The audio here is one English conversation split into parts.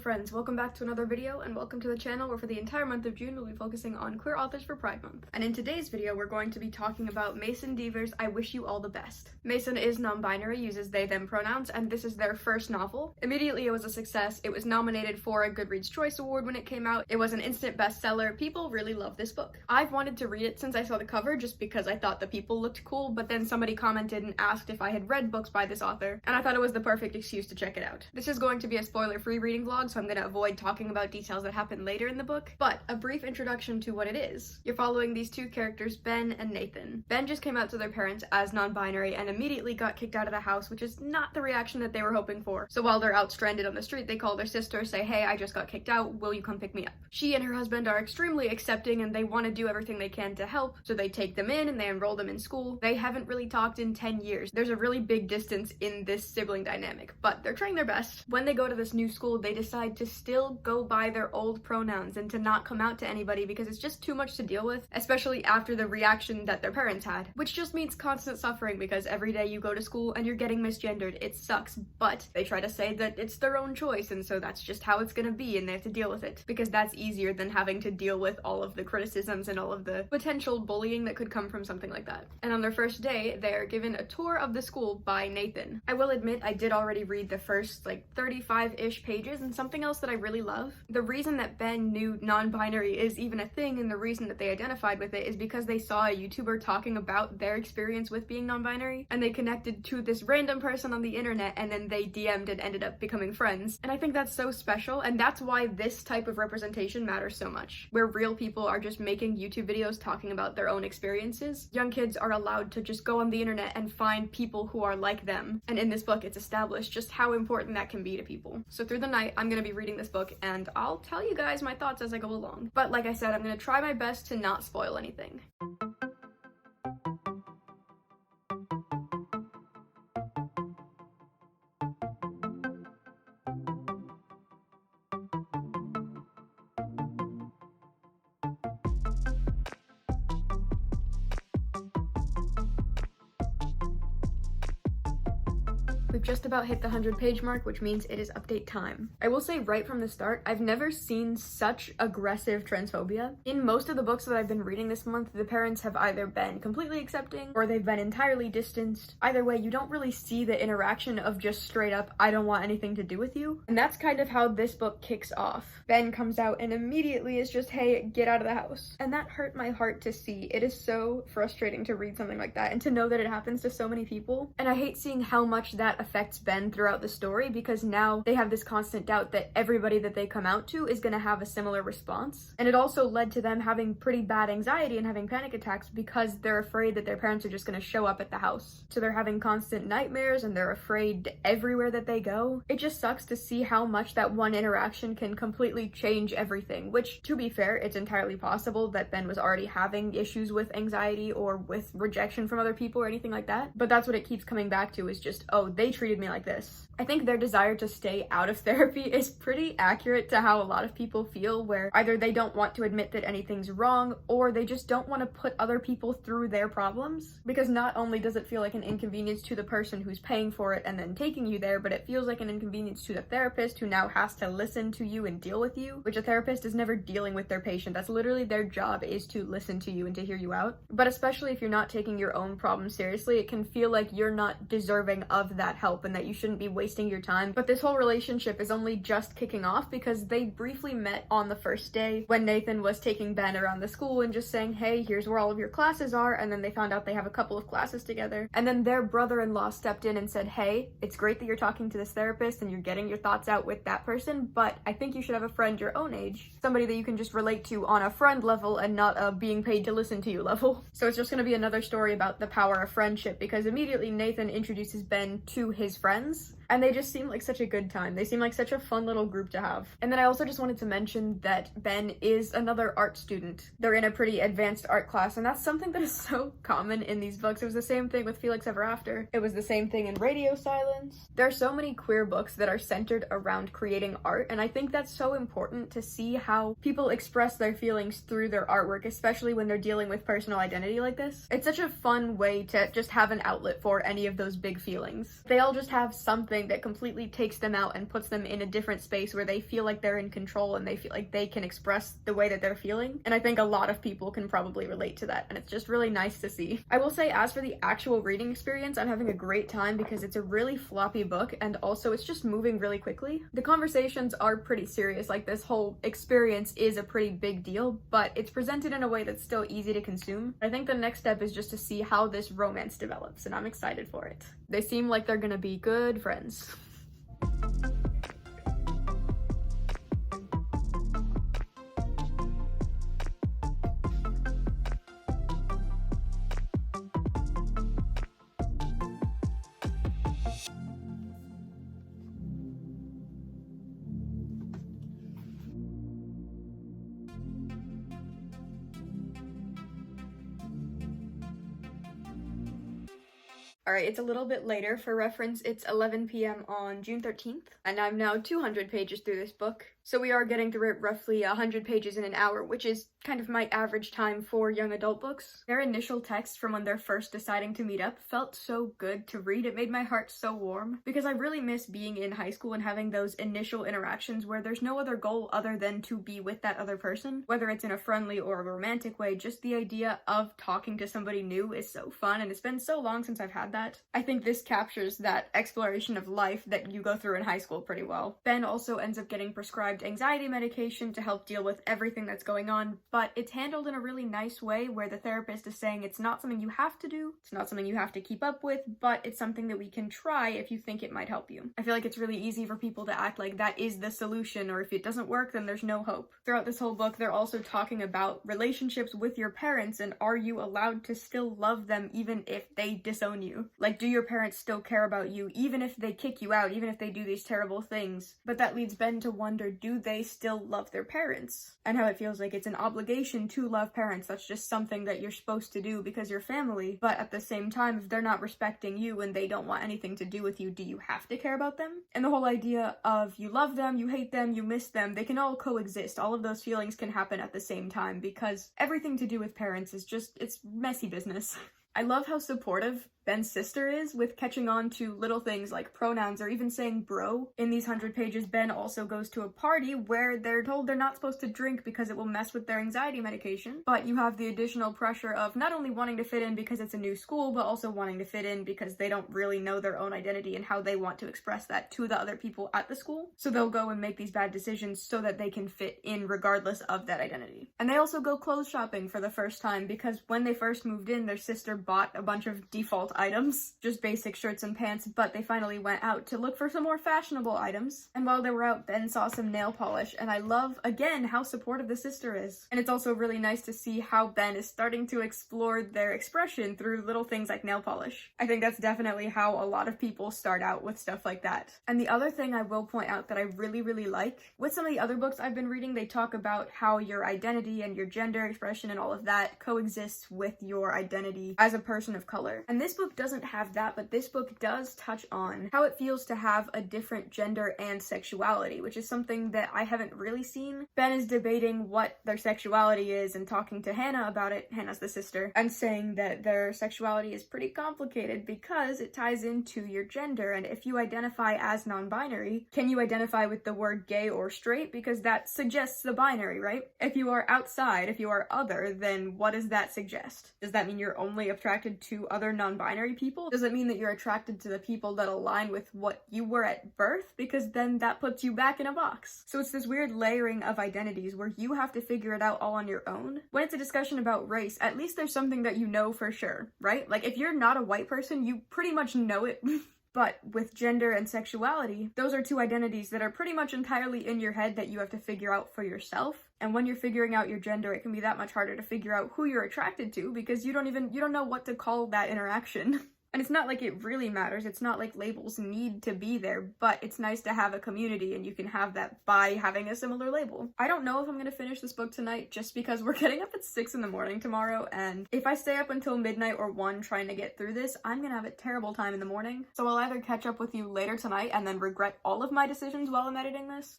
friends, welcome back to another video and welcome to the channel where for the entire month of June we'll be focusing on queer authors for Pride Month. And in today's video we're going to be talking about Mason Deaver's I Wish You All the Best. Mason is non-binary, uses they them pronouns, and this is their first novel. Immediately it was a success. It was nominated for a Goodreads Choice Award when it came out. It was an instant bestseller. People really love this book. I've wanted to read it since I saw the cover just because I thought the people looked cool, but then somebody commented and asked if I had read books by this author, and I thought it was the perfect excuse to check it out. This is going to be a spoiler-free reading vlog, so I'm going to avoid talking about details that happen later in the book, but a brief introduction to what it is. You're following these two characters, Ben and Nathan. Ben just came out to their parents as non-binary and immediately got kicked out of the house, which is not the reaction that they were hoping for. So while they're out stranded on the street, they call their sister, say, "Hey, I just got kicked out, will you come pick me up?" She and her husband are extremely accepting and they want to do everything they can to help, so they take them in and they enroll them in school. They haven't really talked in 10 years. There's a really big distance in this sibling dynamic, but they're trying their best. When they go to this new school, they decide to still go by their old pronouns and to not come out to anybody because it's just too much to deal with, especially after the reaction that their parents had, which just means constant suffering because every day you go to school and you're getting misgendered. It sucks, but they try to say that it's their own choice and so that's just how it's gonna be and they have to deal with it because that's easier than having to deal with all of the criticisms and all of the potential bullying that could come from something like that. And on their first day, they're given a tour of the school by Nathan. I will admit I did already read the first 35-ish pages, and something else that I really love. The reason that Ben knew non-binary is even a thing and the reason that they identified with it is because they saw a YouTuber talking about their experience with being non-binary and they connected to this random person on the internet and then they DM'd and ended up becoming friends. And I think that's so special, and that's why this type of representation matters so much, where real people are just making YouTube videos talking about their own experiences. Young kids are allowed to just go on the internet and find people who are like them, and in this book it's established just how important that can be to people. So through the night I'm gonna be reading this book and I'll tell you guys my thoughts as I go along. But like I said, I'm gonna try my best to not spoil anything. We've just about hit the 100-page mark, which means it is update time. I will say right from the start, I've never seen such aggressive transphobia. In most of the books that I've been reading this month, the parents have either been completely accepting or they've been entirely distanced. Either way, you don't really see the interaction of just straight up, "I don't want anything to do with you." And that's kind of how this book kicks off. Ben comes out and immediately is just, "Hey, get out of the house." And that hurt my heart to see. It is so frustrating to read something like that and to know that it happens to so many people. And I hate seeing how much that affects Ben throughout the story because now they have this constant doubt that everybody that they come out to is going to have a similar response. And it also led to them having pretty bad anxiety and having panic attacks because they're afraid that their parents are just going to show up at the house. So they're having constant nightmares and they're afraid everywhere that they go. It just sucks to see how much that one interaction can completely change everything, which, to be fair, it's entirely possible that Ben was already having issues with anxiety or with rejection from other people or anything like that. But that's what it keeps coming back to is just, oh, they treated me like this. I think their desire to stay out of therapy is pretty accurate to how a lot of people feel, where either they don't want to admit that anything's wrong or they just don't want to put other people through their problems. Because not only does it feel like an inconvenience to the person who's paying for it and then taking you there, but it feels like an inconvenience to the therapist who now has to listen to you and deal with you, which a therapist is never dealing with their patient. That's literally their job, is to listen to you and to hear you out. But especially if you're not taking your own problems seriously, it can feel like you're not deserving of that help and that you shouldn't be wasting your time. But this whole relationship is only just kicking off because they briefly met on the first day when Nathan was taking Ben around the school and just saying, "Hey, here's where all of your classes are," and then they found out they have a couple of classes together. And then their brother-in-law stepped in and said, "Hey, it's great that you're talking to this therapist and you're getting your thoughts out with that person, but I think you should have a friend your own age. Somebody that you can just relate to on a friend level and not a being paid to listen to you level." So it's just gonna be another story about the power of friendship because immediately Nathan introduces Ben to his friends. And they just seem like such a good time. They seem like such a fun little group to have. And then I also just wanted to mention that Ben is another art student. They're in a pretty advanced art class, and that's something that is so common in these books. It was the same thing with Felix Ever After. It was the same thing in Radio Silence. There are so many queer books that are centered around creating art, and I think that's so important to see how people express their feelings through their artwork, especially when they're dealing with personal identity like this. It's such a fun way to just have an outlet for any of those big feelings. They all just have something something that completely takes them out and puts them in a different space where they feel like they're in control and they feel like they can express the way that they're feeling. And I think a lot of people can probably relate to that, and it's just really nice to see. I will say, as for the actual reading experience, I'm having a great time because it's a really floppy book, and also it's just moving really quickly. The conversations are pretty serious, like this whole experience is a pretty big deal, but it's presented in a way that's still easy to consume. I think the next step is just to see how this romance develops, and I'm excited for it. They seem like they're gonna be good friends. Alright, it's a little bit later. For reference, it's 11 p.m. on June 13th, and I'm now 200 pages through this book. So we are getting through it roughly 100 pages in an hour, which is kind of my average time for young adult books. Their initial text from when they're first deciding to meet up felt so good to read. It made my heart so warm, because I really miss being in high school and having those initial interactions where there's no other goal other than to be with that other person. Whether it's in a friendly or a romantic way, just the idea of talking to somebody new is so fun, and it's been so long since I've had that. I think this captures that exploration of life that you go through in high school pretty well. Ben also ends up getting prescribed anxiety medication to help deal with everything that's going on, but it's handled in a really nice way where the therapist is saying it's not something you have to do, it's not something you have to keep up with, but it's something that we can try if you think it might help you. I feel like it's really easy for people to act like that is the solution, or if it doesn't work, then there's no hope. Throughout this whole book, they're also talking about relationships with your parents, and are you allowed to still love them even if they disown you? Like, do your parents still care about you even if they kick you out, even if they do these terrible things? But that leads Ben to wonder, do they still love their parents? And how it feels like it's an obligation to love parents. That's just something that you're supposed to do because you're family. But at the same time, if they're not respecting you and they don't want anything to do with you, do you have to care about them? And the whole idea of you love them, you hate them, you miss them, they can all coexist. All of those feelings can happen at the same time, because everything to do with parents is just, it's messy business. I love how supportive Ben's sister is with catching on to little things like pronouns or even saying bro. In these 100 pages, Ben also goes to a party where they're told they're not supposed to drink because it will mess with their anxiety medication, but you have the additional pressure of not only wanting to fit in because it's a new school, but also wanting to fit in because they don't really know their own identity and how they want to express that to the other people at the school. So they'll go and make these bad decisions so that they can fit in regardless of that identity. And they also go clothes shopping for the first time, because when they first moved in, their sister bought a bunch of default items, just basic shirts and pants, but they finally went out to look for some more fashionable items. And while they were out, Ben saw some nail polish, and I love, again, how supportive the sister is. And it's also really nice to see how Ben is starting to explore their expression through little things like nail polish. I think that's definitely how a lot of people start out with stuff like that. And the other thing I will point out that I really, really like, with some of the other books I've been reading, they talk about how your identity and your gender expression and all of that coexists with your identity as a person of color. And this book doesn't have that, but this book does touch on how it feels to have a different gender and sexuality, which is something that I haven't really seen. Ben is debating what their sexuality is and talking to Hannah about it, Hannah's the sister, and saying that their sexuality is pretty complicated because it ties into your gender, and if you identify as non-binary, can you identify with the word gay or straight? Because that suggests the binary, right? If you are outside, if you are other, then what does that suggest? Does that mean you're only attracted to other non-binary people? Does it mean that you're attracted to the people that align with what you were at birth? Because then that puts you back in a box. So it's this weird layering of identities where you have to figure it out all on your own. When it's a discussion about race, at least there's something that you know for sure, right? Like, if you're not a white person, you pretty much know it. But with gender and sexuality, those are two identities that are pretty much entirely in your head that you have to figure out for yourself. And when you're figuring out your gender, it can be that much harder to figure out who you're attracted to, because you don't know what to call that interaction. And it's not like it really matters. It's not like labels need to be there, but it's nice to have a community, and you can have that by having a similar label. I don't know if I'm gonna finish this book tonight, just because we're getting up at 6 in the morning tomorrow, and if I stay up until midnight or 1 trying to get through this, I'm gonna have a terrible time in the morning. So I'll either catch up with you later tonight and then regret all of my decisions while I'm editing this,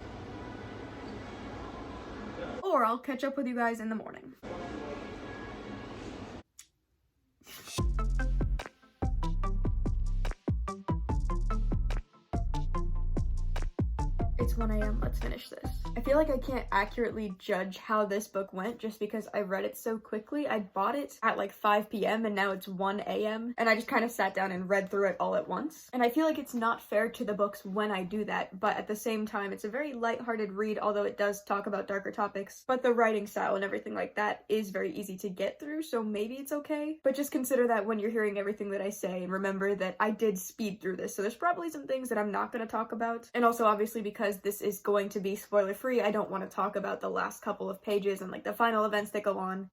or I'll catch up with you guys in the morning. It's 1 a.m. Let's finish this. I feel like I can't accurately judge how this book went just because I read it so quickly. I bought it at like 5 p.m. and now it's 1 a.m. and I just kind of sat down and read through it all at once. And I feel like it's not fair to the books when I do that, but at the same time, it's a very lighthearted read, although it does talk about darker topics. But the writing style and everything like that is very easy to get through, so maybe it's okay. But just consider that when you're hearing everything that I say, and remember that I did speed through this, so there's probably some things that I'm not going to talk about. And also, obviously, because this is going to be spoiler free, I don't want to talk about the last couple of pages and like the final events that go on.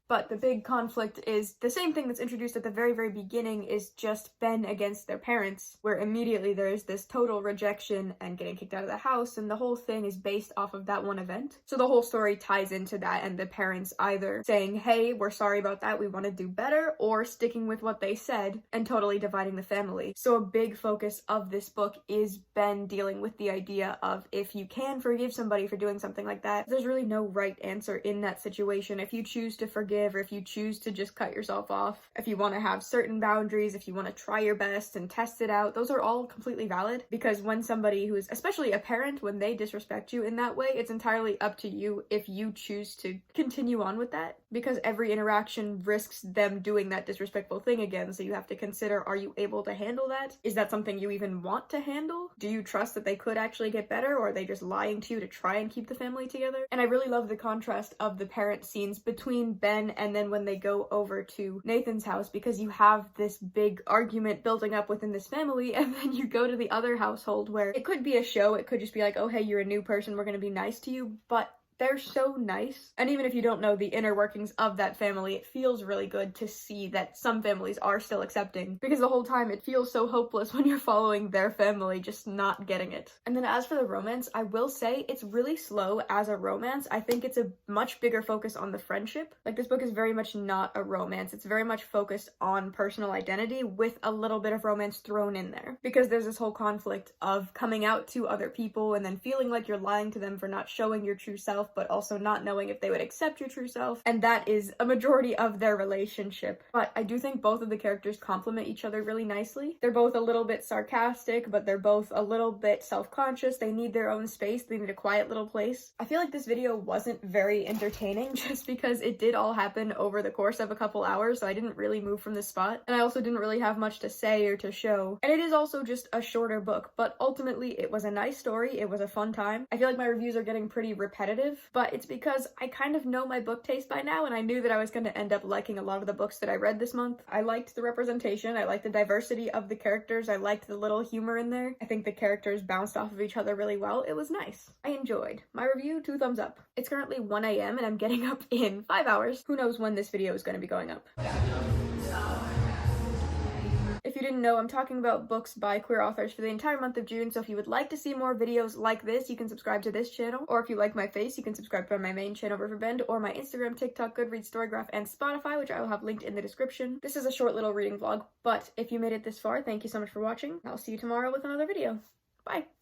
But the big conflict is the same thing that's introduced at the very, very beginning, is just Ben against their parents, where immediately there is this total rejection and getting kicked out of the house, and the whole thing is based off of that one event. So the whole story ties into that, and the parents either saying, hey, we're sorry about that, we want to do better, or sticking with what they said and totally dividing the family. So a big focus of this book is Ben dealing with the idea of if you can forgive somebody for doing something like that, there's really no right answer in that situation. If you choose to forgive, or if you choose to just cut yourself off, if you want to have certain boundaries, if you want to try your best and test it out, those are all completely valid. Because when somebody who is, especially a parent, when they disrespect you in that way, it's entirely up to you if you choose to continue on with that, because every interaction risks them doing that disrespectful thing again. So you have to consider, are you able to handle that? Is that something you even want to handle? Do you trust that they could actually get better, or are they just lying to you to try and keep the family together? And I really love the contrast of the parent scenes between Ben and then when they go over to Nathan's house, because you have this big argument building up within this family, and then you go to the other household where it could be a show, it could just be like, oh hey, you're a new person, we're gonna be nice to you, but they're so nice. And even if you don't know the inner workings of that family, it feels really good to see that some families are still accepting, because the whole time it feels so hopeless when you're following their family just not getting it. And then as for the romance, I will say it's really slow as a romance. I think it's a much bigger focus on the friendship. Like, this book is very much not a romance. It's very much focused on personal identity with a little bit of romance thrown in there, because there's this whole conflict of coming out to other people and then feeling like you're lying to them for not showing your true self, but also not knowing if they would accept your true self, and that is a majority of their relationship. But I do think both of the characters complement each other really nicely. They're both a little bit sarcastic, but they're both a little bit self-conscious. They need their own space. They need a quiet little place. I feel like this video wasn't very entertaining just because it did all happen over the course of a couple hours, so I didn't really move from this spot, and I also didn't really have much to say or to show. And it is also just a shorter book, but ultimately it was a nice story. It was a fun time. I feel like my reviews are getting pretty repetitive, but it's because I kind of know my book taste by now, and I knew that I was going to end up liking a lot of the books that I read this month. I liked the representation, I liked the diversity of the characters, I liked the little humor in there. I think the characters bounced off of each other really well. It was nice. I enjoyed. My review, 2 thumbs up. It's currently 1 a.m. and I'm getting up in 5 hours. Who knows when this video is going to be going up. If you didn't know, I'm talking about books by queer authors for the entire month of June, so if you would like to see more videos like this, you can subscribe to this channel, or if you like my face, you can subscribe to my main channel, Riverbend, or my Instagram, TikTok, Goodreads, Storygraph, and Spotify, which I will have linked in the description. This is a short little reading vlog, but if you made it this far, thank you so much for watching. I'll see you tomorrow with another video. Bye!